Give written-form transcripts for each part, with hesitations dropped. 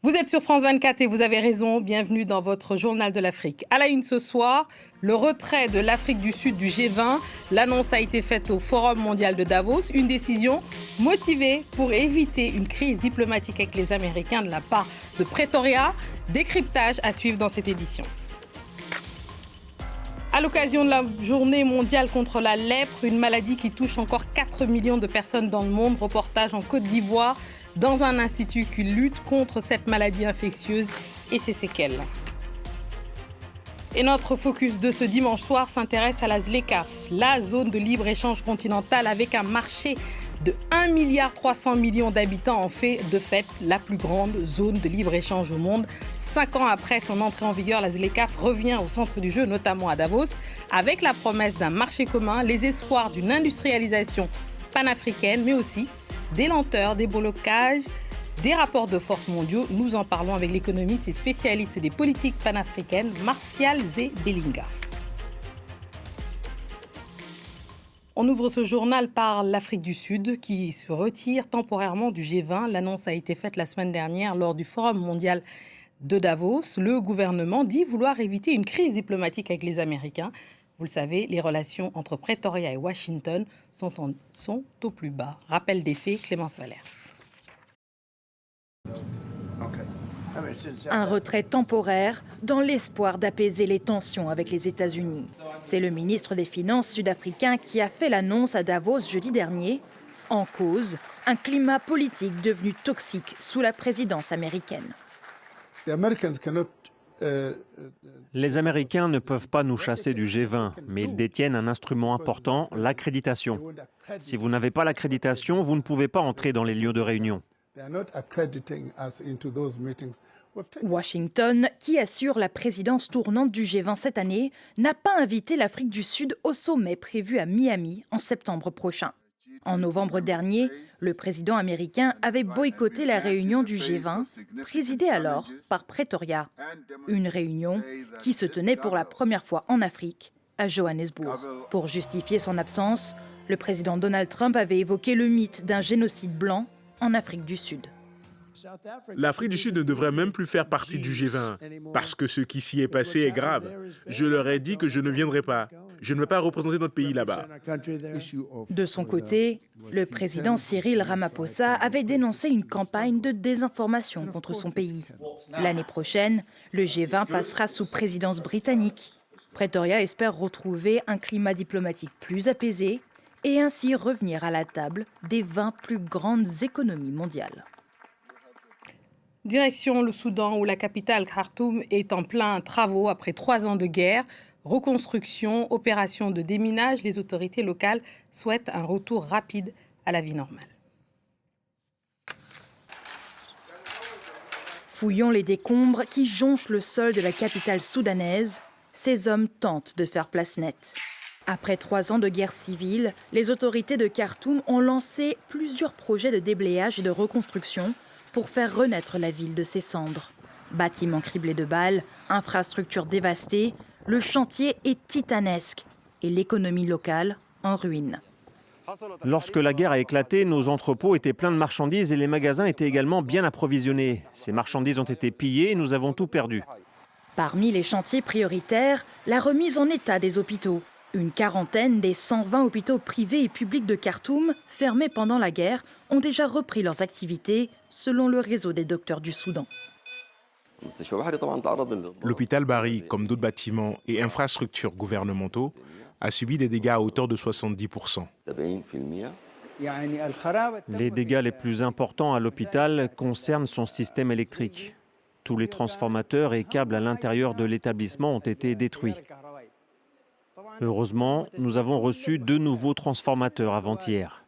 Vous êtes sur France 24 et vous avez raison, bienvenue dans votre journal de l'Afrique. À la une ce soir, le retrait de l'Afrique du Sud du G20. L'annonce a été faite au Forum mondial de Davos, une décision motivée pour éviter une crise diplomatique avec les Américains de la part de Pretoria. Décryptage à suivre dans cette édition. À l'occasion de la journée mondiale contre la lèpre, une maladie qui touche encore 4 millions de personnes dans le monde, reportage en Côte d'Ivoire, dans un institut qui lutte contre cette maladie infectieuse et ses séquelles. Et notre focus de ce dimanche soir s'intéresse à la ZLECAf, la zone de libre-échange continentale avec un marché de 1,3 milliard d'habitants en fait de fait la plus grande zone de libre-échange au monde. 5 ans après son entrée en vigueur, la ZLECAf revient au centre du jeu, notamment à Davos, avec la promesse d'un marché commun, les espoirs d'une industrialisation panafricaine, mais aussi des lenteurs, des blocages, des rapports de force mondiaux. Nous en parlons avec l'économiste et spécialiste des politiques panafricaines, Martial Zebelinga. On ouvre ce journal par l'Afrique du Sud qui se retire temporairement du G20. L'annonce a été faite la semaine dernière lors du Forum mondial de Davos. Le gouvernement dit vouloir éviter une crise diplomatique avec les Américains. Vous le savez, les relations entre Pretoria et Washington sont au plus bas. Rappel des faits, Clémence Valère. Un retrait temporaire dans l'espoir d'apaiser les tensions avec les États-Unis. C'est le ministre des Finances sud-africain qui a fait l'annonce à Davos jeudi dernier. En cause, un climat politique devenu toxique sous la présidence américaine. Les Américains ne peuvent pas nous chasser du G20, mais ils détiennent un instrument important, l'accréditation. Si vous n'avez pas l'accréditation, vous ne pouvez pas entrer dans les lieux de réunion. Washington, qui assure la présidence tournante du G20 cette année, n'a pas invité l'Afrique du Sud au sommet prévu à Miami en septembre prochain. En novembre dernier, le président américain avait boycotté la réunion du G20, présidée alors par Pretoria. Une réunion qui se tenait pour la première fois en Afrique, à Johannesburg. Pour justifier son absence, le président Donald Trump avait évoqué le mythe d'un génocide blanc en Afrique du Sud. L'Afrique du Sud ne devrait même plus faire partie du G20, parce que ce qui s'y est passé est grave. Je leur ai dit que je ne viendrai pas. Je ne vais pas représenter notre pays là-bas. De son côté, le président Cyril Ramaphosa avait dénoncé une campagne de désinformation contre son pays. L'année prochaine, le G20 passera sous présidence britannique. Pretoria espère retrouver un climat diplomatique plus apaisé et ainsi revenir à la table des 20 plus grandes économies mondiales. Direction le Soudan où la capitale Khartoum est en plein travaux après 3 ans de guerre. Reconstruction, opération de déminage, les autorités locales souhaitent un retour rapide à la vie normale. Fouillons les décombres qui jonchent le sol de la capitale soudanaise. Ces hommes tentent de faire place nette. Après 3 ans de guerre civile, les autorités de Khartoum ont lancé plusieurs projets de déblayage et de reconstruction pour faire renaître la ville de ses cendres. Bâtiments criblés de balles, infrastructures dévastées, le chantier est titanesque et l'économie locale en ruine. Lorsque la guerre a éclaté, nos entrepôts étaient pleins de marchandises et les magasins étaient également bien approvisionnés. Ces marchandises ont été pillées et nous avons tout perdu. Parmi les chantiers prioritaires, la remise en état des hôpitaux. Une quarantaine des 120 hôpitaux privés et publics de Khartoum, fermés pendant la guerre, ont déjà repris leurs activités, selon le réseau des docteurs du Soudan. L'hôpital Bari, comme d'autres bâtiments et infrastructures gouvernementaux, a subi des dégâts à hauteur de 70%. Les dégâts les plus importants à l'hôpital concernent son système électrique. Tous les transformateurs et câbles à l'intérieur de l'établissement ont été détruits. Heureusement, nous avons reçu 2 nouveaux transformateurs avant-hier.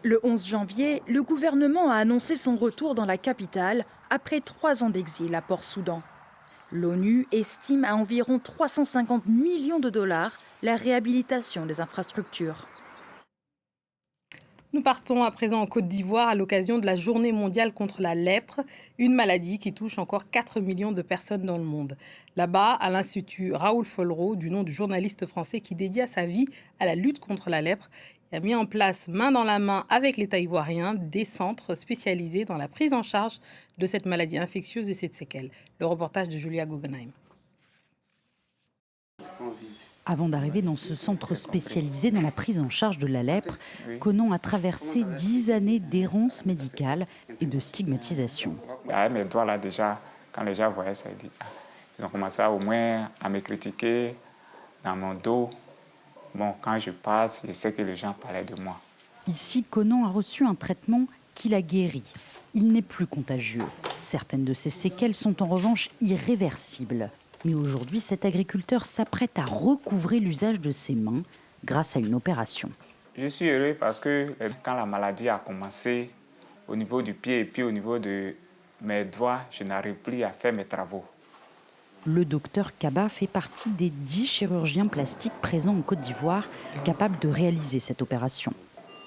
Le 11 janvier, le gouvernement a annoncé son retour dans la capitale après 3 ans d'exil à Port-Soudan. L'ONU estime à environ 350 millions de dollars la réhabilitation des infrastructures. Nous partons à présent en Côte d'Ivoire à l'occasion de la Journée mondiale contre la lèpre, une maladie qui touche encore 4 millions de personnes dans le monde. Là-bas, à l'Institut Raoul Follereau, du nom du journaliste français qui dédia sa vie à la lutte contre la lèpre, il a mis en place, main dans la main avec l'État ivoirien, des centres spécialisés dans la prise en charge de cette maladie infectieuse et ses séquelles. Le reportage de Julia Guggenheim. Avant d'arriver dans ce centre spécialisé dans la prise en charge de la lèpre, Conan a traversé 10 années d'errance médicale et de stigmatisation. Mes doigts là déjà, quand les gens voyaient ça, ils ont commencé au moins à me critiquer dans mon dos. Bon, quand je passe, je sais que les gens parlaient de moi. Ici, Conan a reçu un traitement qui l'a guéri. Il n'est plus contagieux. Certaines de ses séquelles sont en revanche irréversibles. Mais aujourd'hui, cet agriculteur s'apprête à recouvrer l'usage de ses mains grâce à une opération. Je suis heureux parce que quand la maladie a commencé, au niveau du pied et puis au niveau de mes doigts, je n'arrive plus à faire mes travaux. Le docteur Kaba fait partie des 10 chirurgiens plastiques présents en Côte d'Ivoire capables de réaliser cette opération.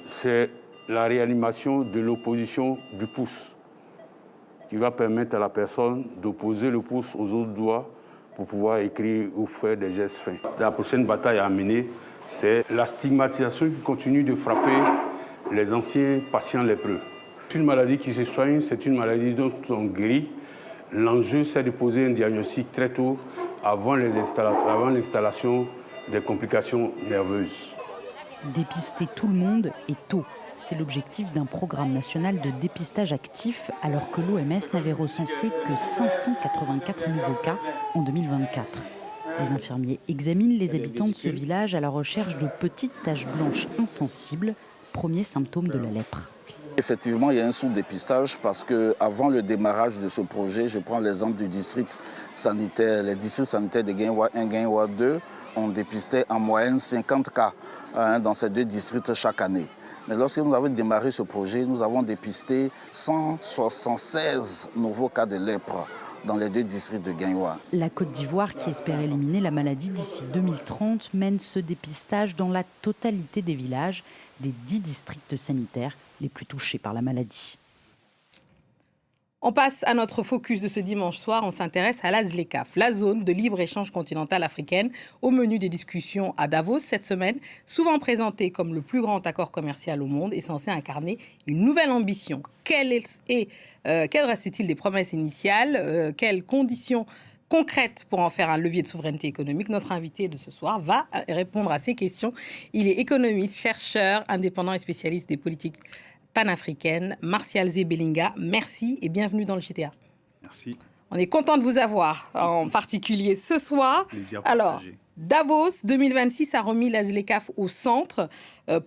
C'est la réanimation de l'opposition du pouce qui va permettre à la personne d'opposer le pouce aux autres doigts pour pouvoir écrire ou faire des gestes fins. La prochaine bataille à mener, c'est la stigmatisation qui continue de frapper les anciens patients lépreux. C'est une maladie qui se soigne, c'est une maladie dont on guérit. L'enjeu, c'est de poser un diagnostic très tôt avant l'installation des complications nerveuses. Dépister tout le monde et tôt. C'est l'objectif d'un programme national de dépistage actif, alors que l'OMS n'avait recensé que 584 nouveaux cas en 2024. Les infirmiers examinent les habitants de ce village à la recherche de petites taches blanches insensibles, premier symptôme de la lèpre. Effectivement, il y a un sous-dépistage parce qu'avant le démarrage de ce projet, je prends l'exemple du district sanitaire, les districts sanitaires de Guinwa 1, Guinwa 2, on dépistait en moyenne 50 cas dans ces deux districts chaque année. Mais lorsque nous avons démarré ce projet, nous avons dépisté 176 nouveaux cas de lèpre dans les deux districts de Guinwa. La Côte d'Ivoire, qui espère éliminer la maladie d'ici 2030, mène ce dépistage dans la totalité des villages des 10 districts sanitaires les plus touchés par la maladie. On passe à notre focus de ce dimanche soir. On s'intéresse à la ZLECAf, la zone de libre-échange continentale africaine, au menu des discussions à Davos cette semaine, souvent présentée comme le plus grand accord commercial au monde et censé incarner une nouvelle ambition. Quel reste-t-il des promesses initiales? Quelles conditions concrètes pour en faire un levier de souveraineté économique? Notre invité de ce soir va répondre à ces questions. Il est économiste, chercheur, indépendant et spécialiste des politiques panafricaine, Martial Zebelinga. Merci et bienvenue dans le JTA. Merci. On est content de vous avoir, en particulier ce soir. Plaisir Alors, partagé. Davos 2026 a remis la ZLECAf au centre.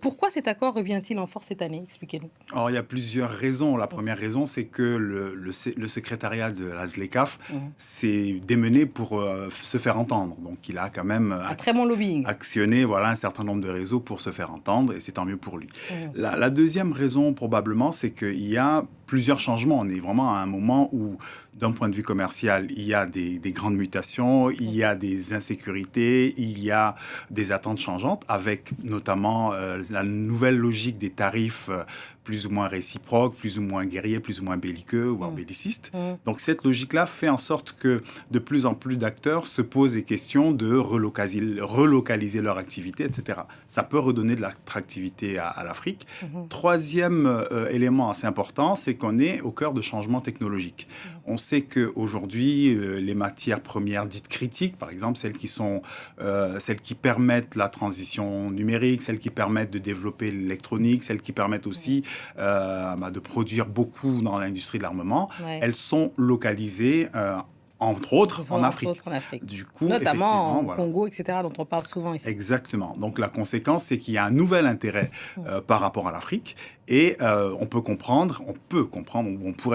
Pourquoi cet accord revient-il en force cette année? Expliquez-nous. Alors, il y a plusieurs raisons. La première raison, c'est que le secrétariat de la ZLECAf s'est démené pour se faire entendre. Donc, il a quand même Un très bon lobbying. actionné un certain nombre de réseaux pour se faire entendre, et c'est tant mieux pour lui. La deuxième raison, probablement, c'est qu'il y a plusieurs changements. On est vraiment à un moment où, d'un point de vue commercial, il y a des grandes mutations, il y a des insécurités, il y a des attentes changeantes, avec notamment la nouvelle logique des tarifs plus ou moins réciproques, plus ou moins guerriers, plus ou moins belliqueux, voire bellicistes. Donc cette logique-là fait en sorte que de plus en plus d'acteurs se posent des questions de relocaliser leur activité, etc. Ça peut redonner de l'attractivité à l'Afrique. Troisième élément assez important, c'est qu'on est au cœur de changements technologiques. On sait qu'aujourd'hui, les matières premières dites critiques, par exemple, celles qui permettent la transition numérique, celles qui permettent de développer l'électronique, celles qui permettent aussi de produire beaucoup dans l'industrie de l'armement, elles sont localisées entre autres en Afrique. Du coup, notamment en Congo, etc., dont on parle souvent ici. Exactement. Donc la conséquence, c'est qu'il y a un nouvel intérêt par rapport à l'Afrique. Et on pourrait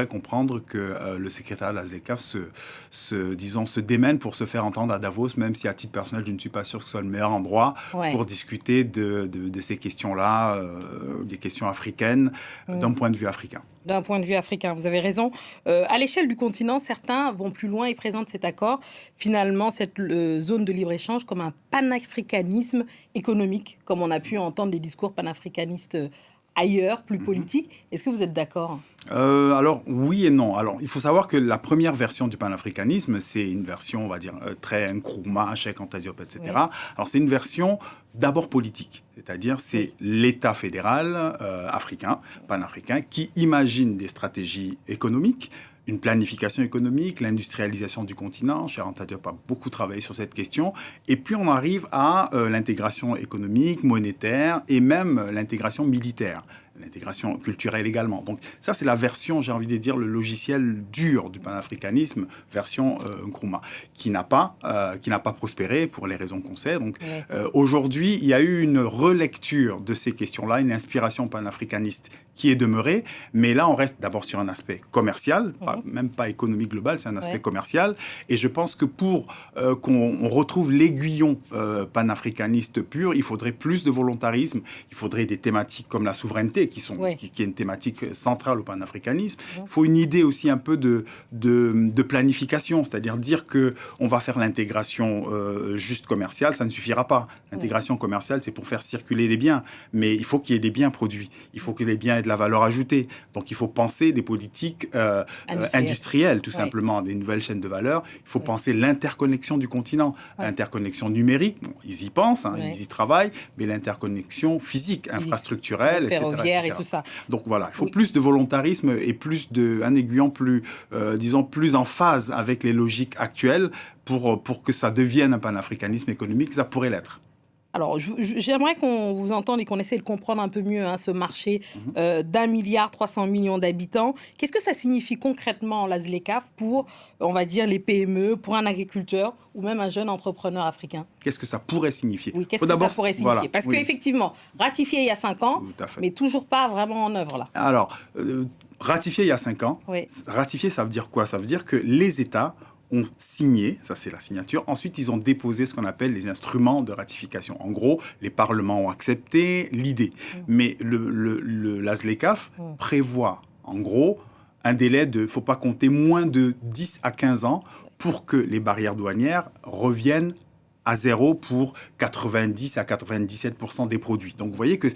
comprendre que le secrétaire de la ZLECAf se démène pour se faire entendre à Davos, même si à titre personnel, je ne suis pas sûr que ce soit le meilleur endroit pour discuter de ces questions-là, des questions africaines, d'un point de vue africain. D'un point de vue africain, vous avez raison. À l'échelle du continent, certains vont plus loin et présentent cet accord, finalement, cette zone de libre-échange, comme un panafricanisme économique, comme on a pu entendre les discours panafricanistes ailleurs, plus politique. Est-ce que vous êtes d'accord ? Alors, oui et non. Alors, il faut savoir que la première version du panafricanisme, c'est une version, on va dire, très Nkrumah, Cheikh Anta Diop, etc. Oui. Alors, c'est une version d'abord politique, c'est-à-dire c'est l'État fédéral africain, panafricain, qui imagine des stratégies économiques, une planification économique, l'industrialisation du continent. Cheikh Anta Diop a beaucoup travaillé sur cette question. Et puis, on arrive à l'intégration économique, monétaire et même l'intégration militaire. L'intégration culturelle également. Donc ça, c'est la version, j'ai envie de dire, le logiciel dur du panafricanisme, version Nkrumah, qui n'a pas prospéré pour les raisons qu'on sait. Donc aujourd'hui, il y a eu une relecture de ces questions-là, une inspiration panafricaniste qui est demeurée, mais là, on reste d'abord sur un aspect commercial, même pas économique global, c'est un aspect commercial. Et je pense que pour qu'on retrouve l'aiguillon panafricaniste pur, il faudrait plus de volontarisme, il faudrait des thématiques comme la souveraineté, qui est une thématique centrale au panafricanisme. Il faut une idée aussi un peu de planification, c'est-à-dire dire qu'on va faire l'intégration juste commerciale, ça ne suffira pas. L'intégration commerciale, c'est pour faire circuler les biens, mais il faut qu'il y ait des biens produits, il faut que les biens aient de la valeur ajoutée. Donc il faut penser des politiques industrielles, tout simplement, des nouvelles chaînes de valeur. Il faut penser l'interconnexion du continent, l'interconnexion numérique, bon, ils y pensent, ils y travaillent, mais l'interconnexion physique, infrastructurelle, etc. Et tout ça. Donc voilà, il faut plus de volontarisme et plus un aiguillon plus, disons, plus en phase avec les logiques actuelles pour que ça devienne un panafricanisme économique, ça pourrait l'être. Alors, j'aimerais qu'on vous entende et qu'on essaie de comprendre un peu mieux ce marché d'1,3 milliard d'habitants. Qu'est-ce que ça signifie concrètement, la ZLECAf, pour, on va dire, les PME, pour un agriculteur ou même un jeune entrepreneur africain ? Qu'est-ce que ça pourrait signifier ? Oui, qu'est-ce que ça pourrait signifier ? Voilà, parce qu'effectivement, ratifié il y a 5 ans, mais toujours pas vraiment en œuvre là. Alors, ratifié il y a 5 ans, ratifié, ça veut dire quoi ? Ça veut dire que les États ont signé, ça c'est la signature, ensuite ils ont déposé ce qu'on appelle les instruments de ratification. En gros, les parlements ont accepté l'idée. Mais la ZLECAf prévoit, en gros, un délai de, il ne faut pas compter, moins de 10 à 15 ans pour que les barrières douanières reviennent à zéro pour 90 à 97% des produits. Donc vous voyez qu'on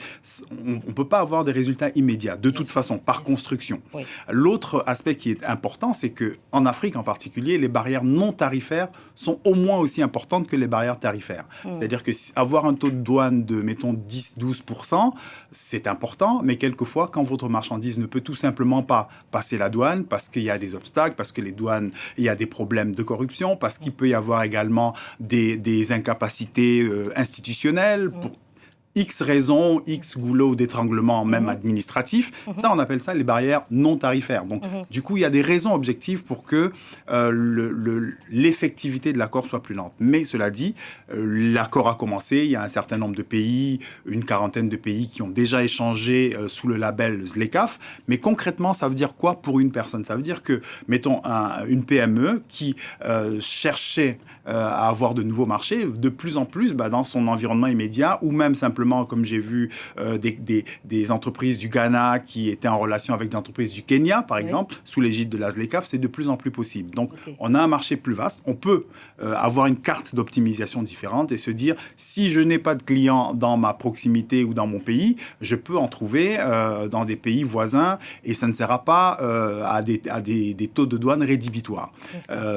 ne peut pas avoir des résultats immédiats, de toute façon, par construction. Oui. L'autre aspect qui est important, c'est qu'en Afrique en particulier, les barrières non tarifaires sont au moins aussi importantes que les barrières tarifaires. C'est-à-dire qu'avoir un taux de douane de, mettons, 10-12%, c'est important, mais quelquefois, quand votre marchandise ne peut tout simplement pas passer la douane, parce qu'il y a des obstacles, parce que les douanes, il y a des problèmes de corruption, parce qu'il peut y avoir également des incapacités institutionnelles, pour X raisons, X goulots d'étranglement, même administratifs. Ça, on appelle ça les barrières non tarifaires. Donc, du coup, il y a des raisons objectives pour que l'effectivité de l'accord soit plus lente. Mais cela dit, l'accord a commencé. Il y a un certain nombre de pays, une quarantaine de pays qui ont déjà échangé sous le label ZLECAf. Mais concrètement, ça veut dire quoi pour une personne ? Ça veut dire que, mettons, une PME qui cherchait à avoir de nouveaux marchés, de plus en plus, dans son environnement immédiat, ou même simplement, comme j'ai vu des entreprises du Ghana qui étaient en relation avec des entreprises du Kenya, par exemple, sous l'égide de la ZLECAf, c'est de plus en plus possible. Donc, on a un marché plus vaste. On peut avoir une carte d'optimisation différente et se dire, si je n'ai pas de clients dans ma proximité ou dans mon pays, je peux en trouver dans des pays voisins et ça ne sera pas à des taux de douane rédhibitoires.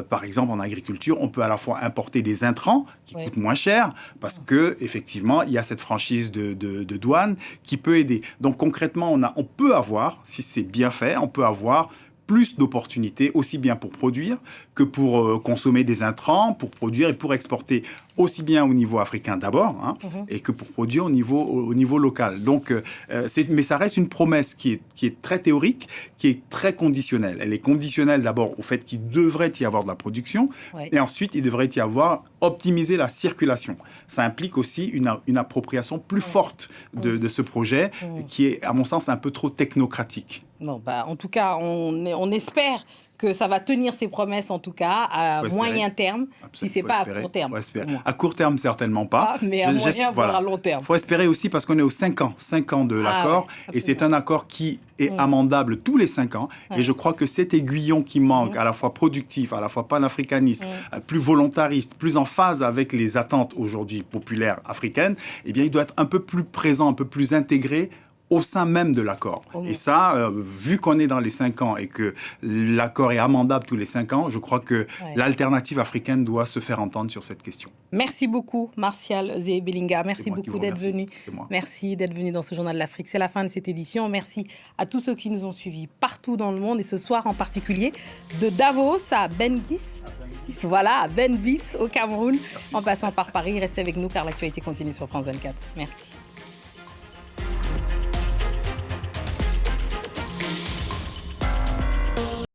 Par exemple, en agriculture, on peut à la fois importer des intrants qui coûtent moins cher parce qu'effectivement, il y a cette franchise de douane qui peut aider. Donc concrètement, on peut avoir, si c'est bien fait, on peut avoir plus d'opportunités, aussi bien pour produire que pour consommer des intrants, pour produire et pour exporter, aussi bien au niveau africain d'abord, et que pour produire au niveau local. Donc, mais ça reste une promesse qui est très théorique, qui est très conditionnelle. Elle est conditionnelle d'abord au fait qu'il devrait y avoir de la production, et ensuite il devrait y avoir optimiser la circulation. Ça implique aussi une appropriation plus forte de ce projet, qui est, à mon sens, un peu trop technocratique. Non, en tout cas, on espère que ça va tenir ses promesses, en tout cas, à moyen terme, si ce n'est pas à court terme. À court terme, certainement pas. Mais à moyen, voire à long terme. Il faut espérer aussi, parce qu'on est aux 5 ans de l'accord, et c'est un accord qui est amendable tous les 5 ans. Et je crois que cet aiguillon qui manque, à la fois productif, à la fois panafricaniste, plus volontariste, plus en phase avec les attentes aujourd'hui populaires africaines, eh bien, il doit être un peu plus présent, un peu plus intégré au sein même de l'accord. Et ça, vu qu'on est dans les 5 ans et que l'accord est amendable tous les 5 ans, je crois que l'alternative africaine doit se faire entendre sur cette question. Merci beaucoup, Martial Zébelinga. Merci beaucoup d'être venu. Merci d'être venu dans ce Journal de l'Afrique. C'est la fin de cette édition. Merci à tous ceux qui nous ont suivis partout dans le monde et ce soir en particulier de Davos à Bengis. Voilà, à Benvis au Cameroun, en passant par Paris. Restez avec nous car l'actualité continue sur France 24. Merci.